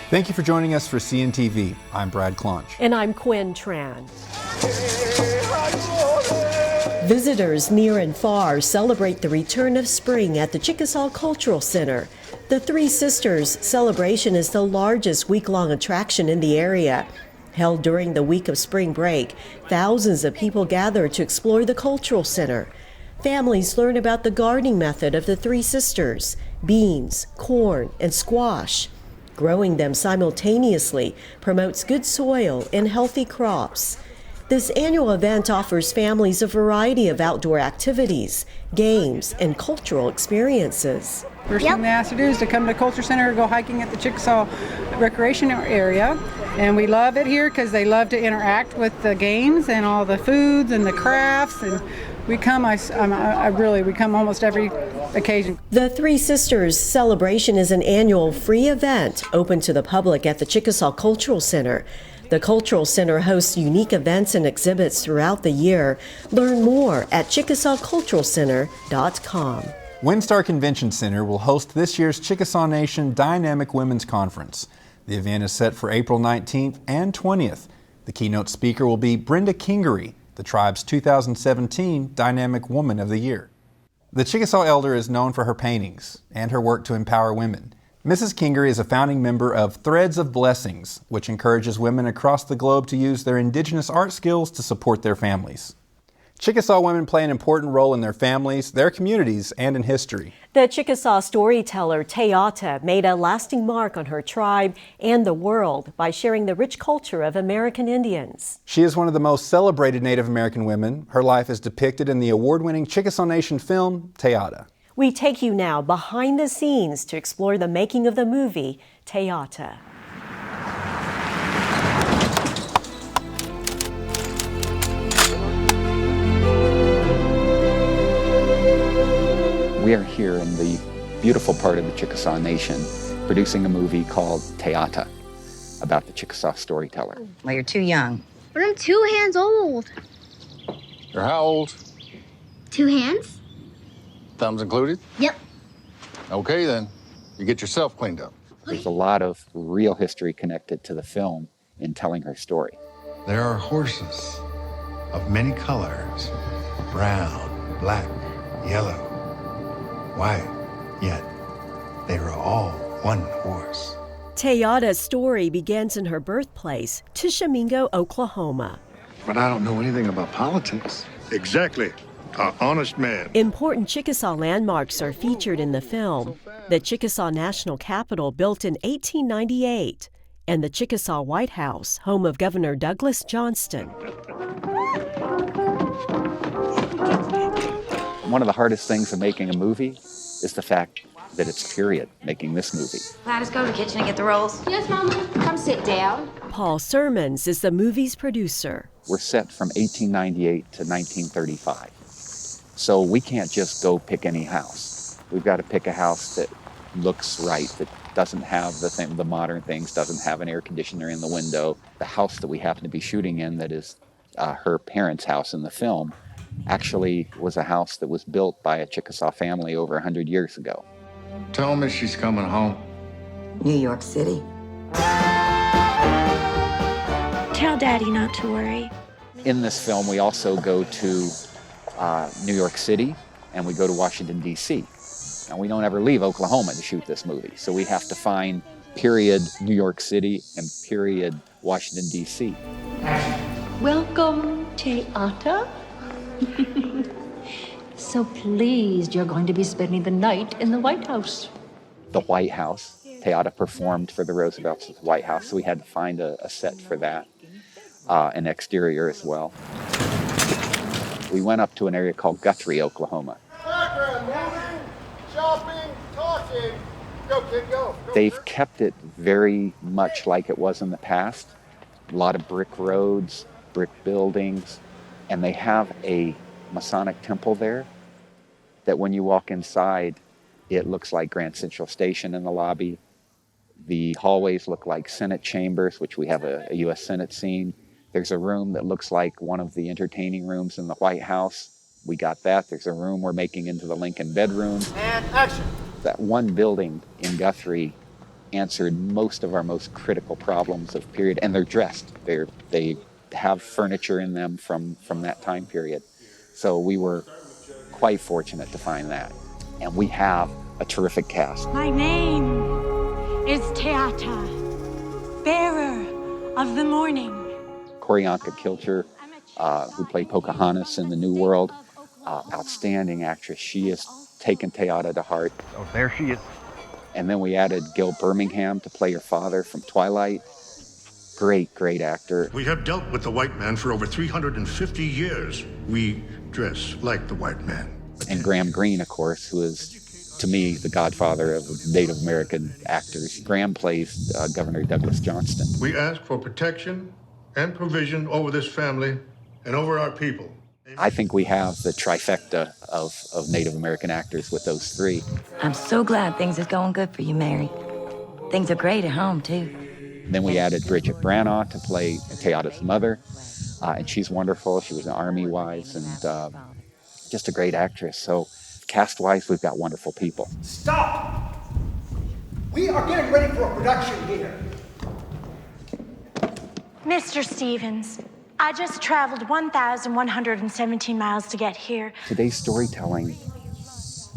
Thank you for joining us for CNTV. I'm Brad Clonch. And I'm Quinn Tran. Visitors near and far celebrate the return of spring at the Chickasaw Cultural Center. The Three Sisters celebration is the largest week-long attraction in the area. Held during the week of spring break, thousands of people gather to explore the Cultural Center. Families learn about the gardening method of the Three Sisters: beans, corn, and squash. Growing them simultaneously promotes good soil and healthy crops. This annual event offers families a variety of outdoor activities, games, and cultural experiences. First thing they ask to do is to come to the Culture Center, go hiking at the Chickasaw Recreation Area. And we love it here because they love to interact with the games and all the foods and the crafts. And we come almost every occasion. The Three Sisters celebration is an annual free event open to the public at the Chickasaw Cultural Center. The Cultural Center hosts unique events and exhibits throughout the year. Learn more at chickasawculturalcenter.com. WinStar Convention Center will host this year's Chickasaw Nation Dynamic Women's Conference. The event is set for April 19th and 20th. The keynote speaker will be Brenda Kingery, the tribe's 2017 Dynamic Woman of the Year. The Chickasaw Elder is known for her paintings and her work to empower women. Mrs. Kingery is a founding member of Threads of Blessings, which encourages women across the globe to use their indigenous art skills to support their families. Chickasaw women play an important role in their families, their communities, and in history. The Chickasaw storyteller Teata made a lasting mark on her tribe and the world by sharing the rich culture of American Indians. She is one of the most celebrated Native American women. Her life is depicted in the award-winning Chickasaw Nation film, Teata. We take you now behind the scenes to explore the making of the movie, Teata. We are here in the beautiful part of the Chickasaw Nation producing a movie called Teata about the Chickasaw storyteller. Well, you're too young. But I'm 2 hands old. You're how old? 2 hands? Thumbs included? Yep. Okay, then. You get yourself cleaned up. There's a lot of real history connected to the film in telling her story. There are horses of many colors: brown, black, yellow, white, yet they are all one horse. Teata's story begins in her birthplace, Tishomingo, Oklahoma. But I don't know anything about politics. Exactly. An honest man. Important Chickasaw landmarks are featured in the film. The Chickasaw National Capitol, built in 1898, and the Chickasaw White House, home of Governor Douglas Johnston. One of the hardest things of making a movie is the fact that it's period, making this movie. Gladys, go to the kitchen and get the rolls. Yes, Mama. Come sit down. Paul Sermons is the movie's producer. We're set from 1898 to 1935. So we can't just go pick any house. We've got to pick a house that looks right, that doesn't have the modern things, doesn't have an air conditioner in the window. The house that we happen to be shooting in, that is her parents' house in the film, actually was a house that was built by a Chickasaw family over 100 years ago. Tell me she's coming home. New York City. Tell Daddy not to worry. In this film, we also go to New York City, and we go to Washington, D.C. Now, we don't ever leave Oklahoma to shoot this movie, so we have to find period New York City and period Washington, D.C. Welcome, Teata. So pleased you're going to be spending the night in the White House. The White House. Teata performed for the Roosevelts at the White House, so we had to find a set for that, an exterior as well. We went up to an area called Guthrie, Oklahoma. Shopping, talking. Go, kid, go. They've kept it very much like it was in the past. A lot of brick roads, brick buildings, and they have a Masonic temple there that when you walk inside, it looks like Grand Central Station in the lobby. The hallways look like Senate chambers, which we have a U.S. Senate scene. There's a room that looks like one of the entertaining rooms in the White House. We got that. There's a room we're making into the Lincoln bedroom. And action. That one building in Guthrie answered most of our most critical problems of period, and they're dressed. They have furniture in them from that time period. So we were quite fortunate to find that. And we have a terrific cast. My name is Teata, bearer of the morning. Koryanka Kilcher, who played Pocahontas in The New World, outstanding actress. She has taken Teata to heart. Oh, there she is. And then we added Gil Birmingham to play her father from Twilight. Great, great actor. We have dealt with the white man for over 350 years. We dress like the white man. And Graham Greene, of course, who is, to me, the godfather of Native American actors. Graham plays Governor Douglas Johnston. We ask for protection and provision over this family and over our people. I think we have the trifecta of Native American actors with those three. I'm so glad things is going good for you, Mary. Things are great at home, too. Then we added Bridget Branagh to play Teata's mother, and she's wonderful. She was an Army wife and just a great actress. So cast-wise, we've got wonderful people. Stop! We are getting ready for a production here. Mr. Stevens, I just traveled 1,117 miles to get here. Today's storytelling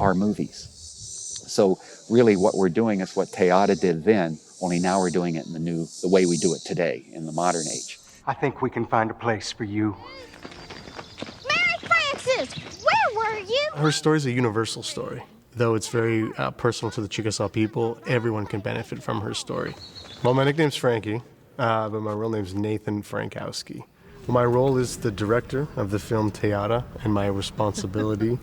are movies. So really what we're doing is what Teata did then, only now we're doing it in the way we do it today, in the modern age. I think we can find a place for you. Mary Frances, where were you? Her story is a universal story. Though it's very personal to the Chickasaw people, everyone can benefit from her story. Well, my nickname's Frankie, but my real name's Nathan Frankowski. My role is the director of the film Teata, and my responsibility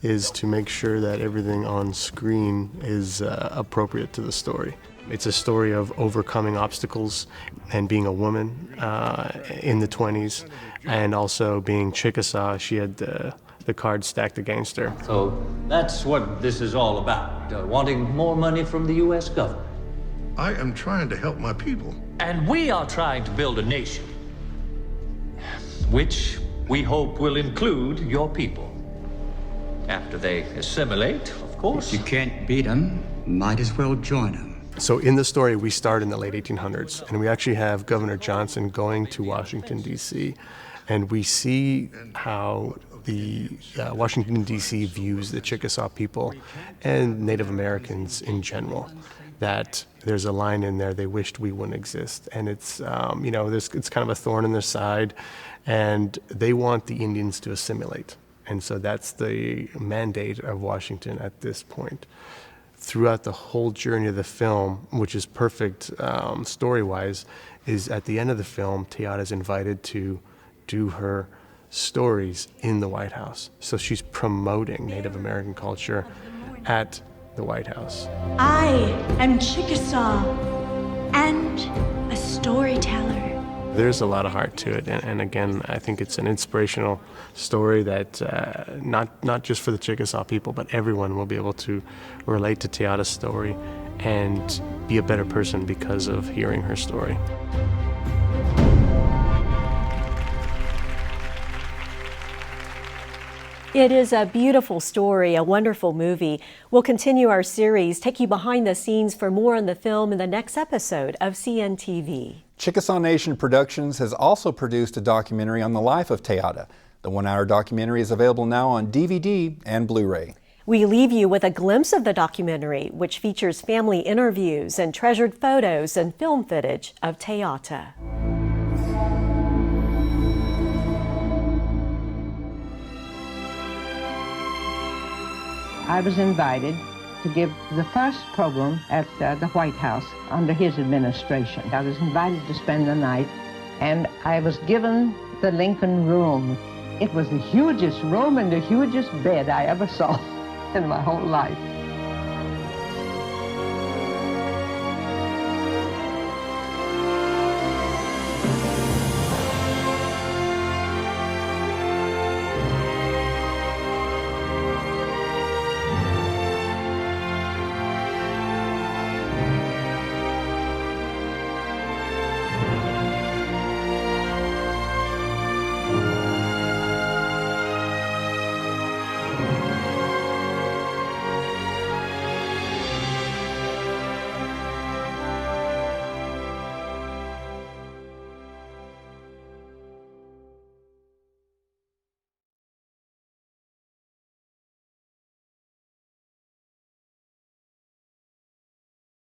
is to make sure that everything on screen is appropriate to the story. It's a story of overcoming obstacles and being a woman in the 20s, and also being Chickasaw. She had the cards stacked against her. So that's what this is all about, wanting more money from the U.S. government. I am trying to help my people. And we are trying to build a nation, which we hope will include your people. After they assimilate, of course. If you can't beat them, might as well join them. So in the story, we start in the late 1800s, and we actually have Governor Johnson going to Washington, D.C., and we see how the Washington, D.C. views the Chickasaw people and Native Americans in general, that there's a line in there, they wished we wouldn't exist. And it's, it's kind of a thorn in their side, and they want the Indians to assimilate. And so that's the mandate of Washington at this point. Throughout the whole journey of the film, which is perfect story-wise, is at the end of the film, Teata is invited to do her stories in the White House. So she's promoting Native American culture at the White House. I am Chickasaw and a storyteller. There's a lot of heart to it, and again, I think it's an inspirational story that not just for the Chickasaw people, but everyone will be able to relate to Teata's story and be a better person because of hearing her story. It is a beautiful story, a wonderful movie. We'll continue our series, take you behind the scenes for more on the film in the next episode of CNTV. Chickasaw Nation Productions has also produced a documentary on the life of Teata. The one-hour documentary is available now on DVD and Blu-ray. We leave you with a glimpse of the documentary, which features family interviews and treasured photos and film footage of Teata. I was invited to give the first program at the White House under his administration. I was invited to spend the night, and I was given the Lincoln Room. It was the hugest room and the hugest bed I ever saw in my whole life.